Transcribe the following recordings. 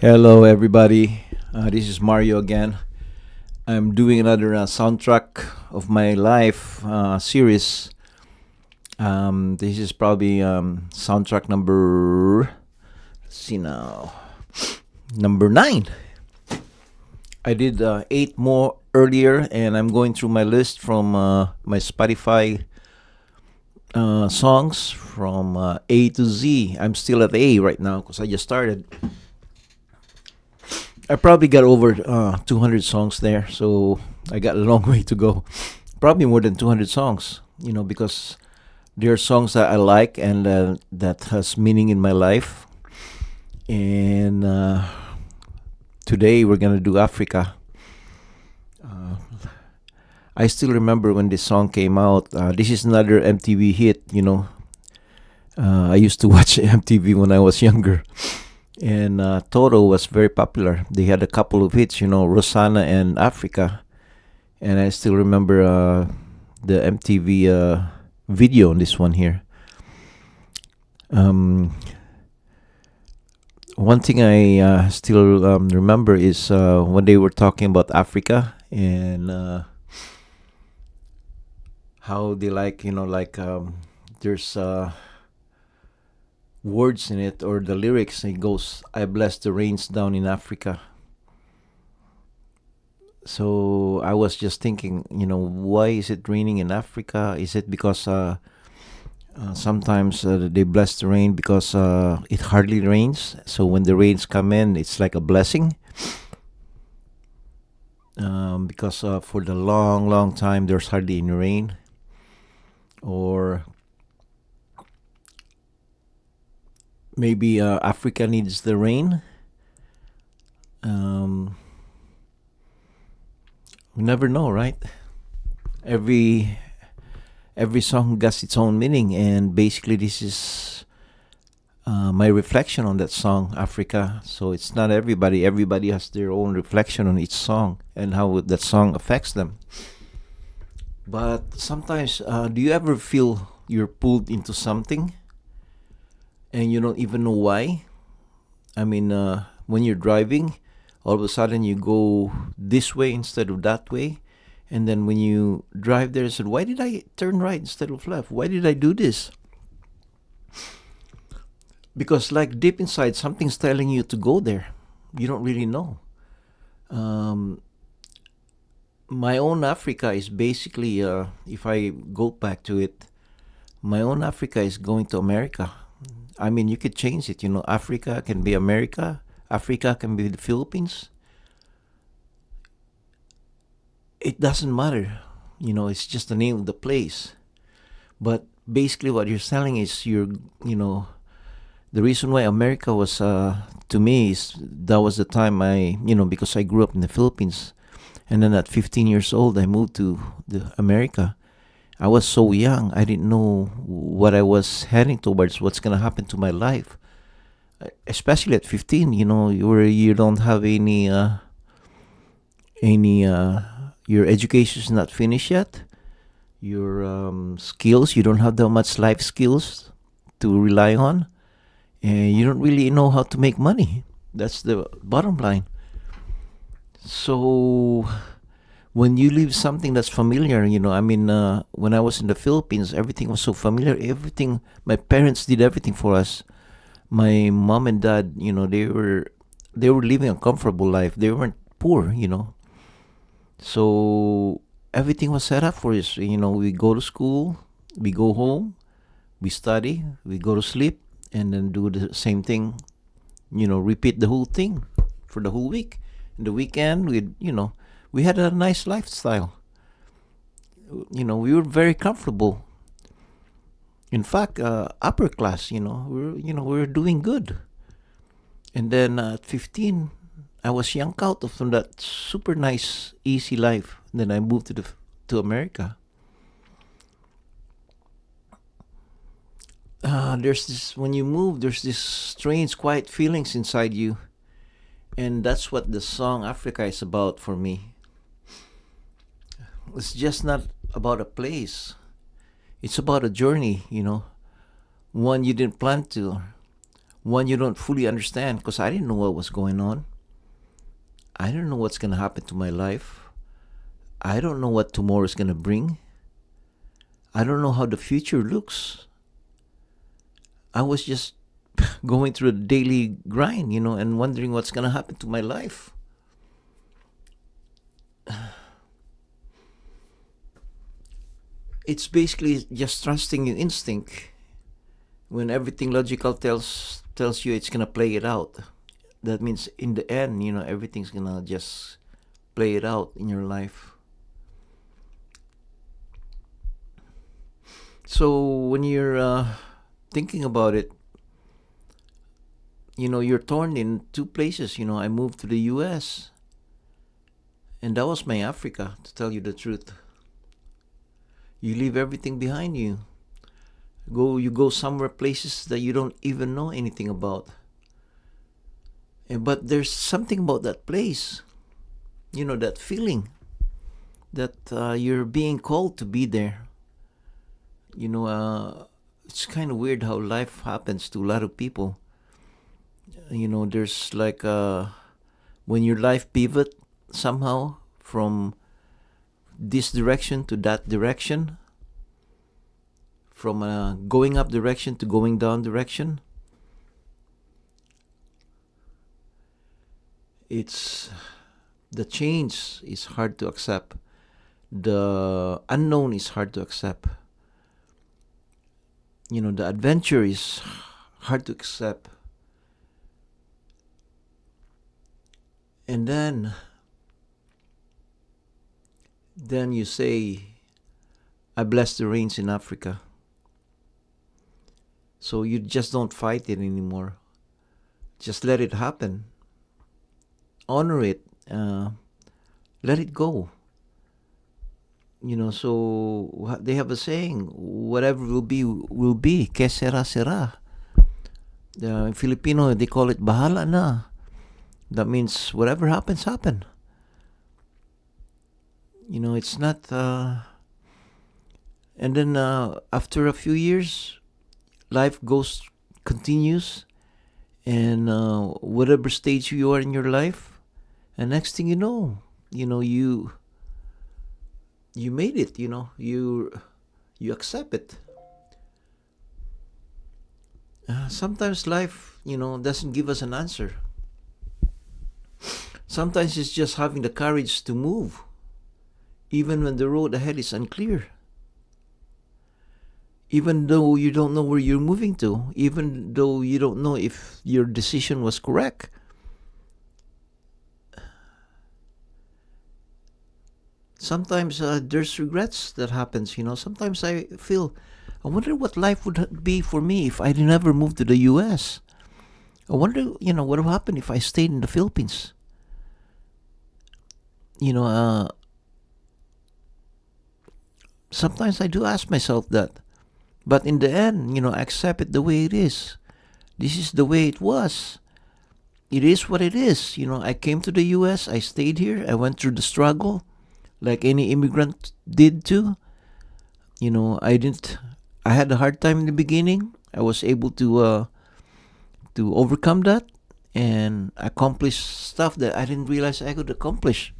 Hello, everybody. This is Mario again. I'm doing another soundtrack of my life series. This is probably soundtrack number. Let's see now, number 9. I did 8 more earlier, and I'm going through my list from my Spotify songs from A to Z. I'm still at A right now because I just started. I probably got over 200 songs there, so I got a long way to go. Probably more than 200 songs, because there are songs that I like and that has meaning in my life. And today we're gonna do Africa. Uh, I still remember when this song came out. This is another MTV hit. I used to watch MTV when I was younger. And Toto was very popular. They had a couple of hits, Rosanna and Africa. And I still remember the MTV video on this one here. Um, One thing I still remember is when they were talking about Africa and how they there's words in it or the lyrics. It goes, "I bless the rains down in Africa." So I was just thinking, why is it raining in Africa? Is it because sometimes they bless the rain because it hardly rains? So when the rains come in, it's like a blessing. Because for the long, long time, there's hardly any rain. Or maybe Africa needs the rain. Um, we never know, right? Every every song has its own meaning, and basically this is my reflection on that song, Africa. So it's not everybody. Everybody has their own reflection on each song and how that song affects them. But sometimes, do you ever feel you're pulled into something and you don't even know why? I mean, when you're driving, all of a sudden you go this way instead of that way. And then when you drive there, you said, why did I turn right instead of left? Why did I do this? Because, like, deep inside, something's telling you to go there. You don't really know. Um, my own Africa is basically, if I go back to it, my own Africa is going to America. I mean, you could change it. Africa can be America, Africa can be the Philippines. It doesn't matter. It's just the name of the place. But basically, what you're selling is the reason why America was to me is that was the time because I grew up in the Philippines, and then at 15 years old I moved to the America. I was so young, I didn't know what I was heading towards, what's gonna happen to my life. Especially at 15, you don't have any your education is not finished yet. Your skills, you don't have that much life skills to rely on, and you don't really know how to make money. That's the bottom line. So when you leave something that's familiar, I mean, when I was in the Philippines, everything was so familiar. Everything, my parents did everything for us. My mom and dad, they were living a comfortable life. They weren't poor. So everything was set up for us. We go to school, we go home, we study, we go to sleep, and then do the same thing. Repeat the whole thing for the whole week. In the weekend, we had a nice lifestyle. We were very comfortable. In fact, upper class. We were doing good. And then at 15, I was yanked out of from that super nice, easy life. Then I moved to America. There's this when you move. There's this strange, quiet feelings inside you, and that's what the song Africa is about for me. It's just not about a place. It's about a journey. One you didn't plan to, one you don't fully understand, because I didn't know what was going on. I don't know what's going to happen to my life. I don't know what tomorrow is going to bring. I don't know how the future looks. I was just going through a daily grind, and wondering what's going to happen to my life. It's basically just trusting your instinct when everything logical tells you it's going to play it out. That means in the end, everything's going to just play it out in your life. So when you're thinking about it, you're torn in two places. I moved to the US, and that was my Africa, to tell you the truth. You leave everything behind you. You go somewhere, places that you don't even know anything about. But there's something about that place, that feeling that you're being called to be there. It's kind of weird how life happens to a lot of people. There's like when your life pivot somehow from this direction to that direction, from going up direction to going down direction. It's the change is hard to accept. The unknown is hard to accept. The adventure is hard to accept. And then you say, I bless the rains in Africa. So you just don't fight it anymore. Just let it happen. Honor it. Let it go. So they have a saying, whatever will be, que sera, sera. In Filipino, they call it bahala na. That means whatever happens, happen. It's not... and then after a few years, life continues, and whatever stage you are in your life, and next thing you know, you made it. You accept it. Sometimes life, doesn't give us an answer. Sometimes it's just having the courage to move, even when the road ahead is unclear. Even though you don't know where you're moving to, even though you don't know if your decision was correct. Sometimes there's regrets that happens. Sometimes I wonder what life would be for me if I never moved to the US. I wonder, what would happen if I stayed in the Philippines. Sometimes I do ask myself that. But in the end, I accept it the way it is. This is the way it was. It is what it is. I came to the US, I stayed here, I went through the struggle, like any immigrant did too. I had a hard time in the beginning. I was able to overcome that and accomplish stuff that I didn't realize I could accomplish.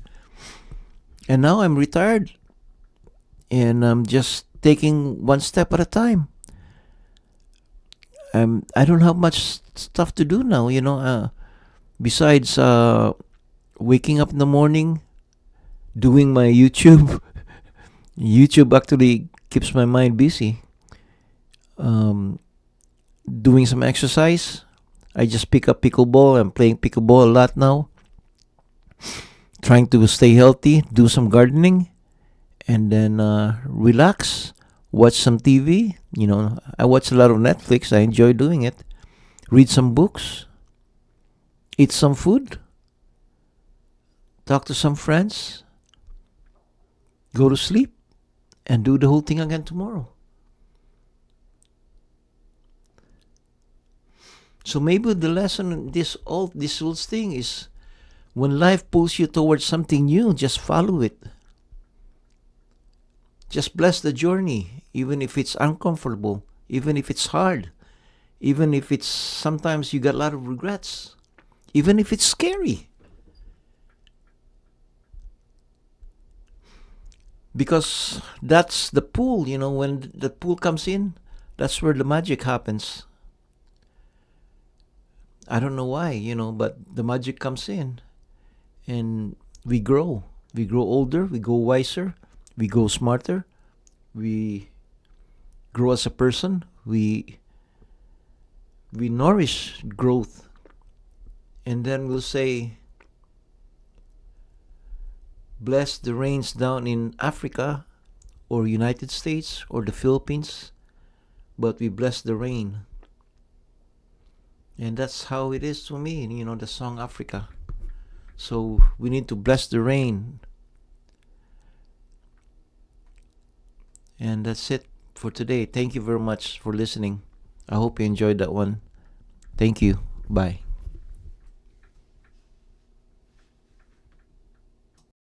And now I'm retired, and I'm just taking one step at a time. I don't have much stuff to do now, besides waking up in the morning, doing my YouTube. YouTube actually keeps my mind busy. Doing some exercise. I just pick up pickleball. I'm playing pickleball a lot now. Trying to stay healthy, do some gardening, and then relax, watch some TV. I watch a lot of Netflix. I enjoy doing it. Read some books, eat some food, talk to some friends, go to sleep, and do the whole thing again tomorrow. So maybe the lesson in this whole thing is, when life pulls you towards something new, just follow it. Just bless the journey, even if it's uncomfortable, even if it's hard, even if it's sometimes you got a lot of regrets, even if it's scary, because that's the pool. When the pool comes in, that's where the magic happens. I don't know why, but the magic comes in, and we grow. We grow older, we go wiser, we go smarter, we grow as a person, we nourish growth, and then we'll say, bless the rains down in Africa or United States or the Philippines, but we bless the rain. And that's how it is to me, the song Africa. So we need to bless the rain. And that's it for today. Thank you very much for listening. I hope you enjoyed that one. Thank you. Bye.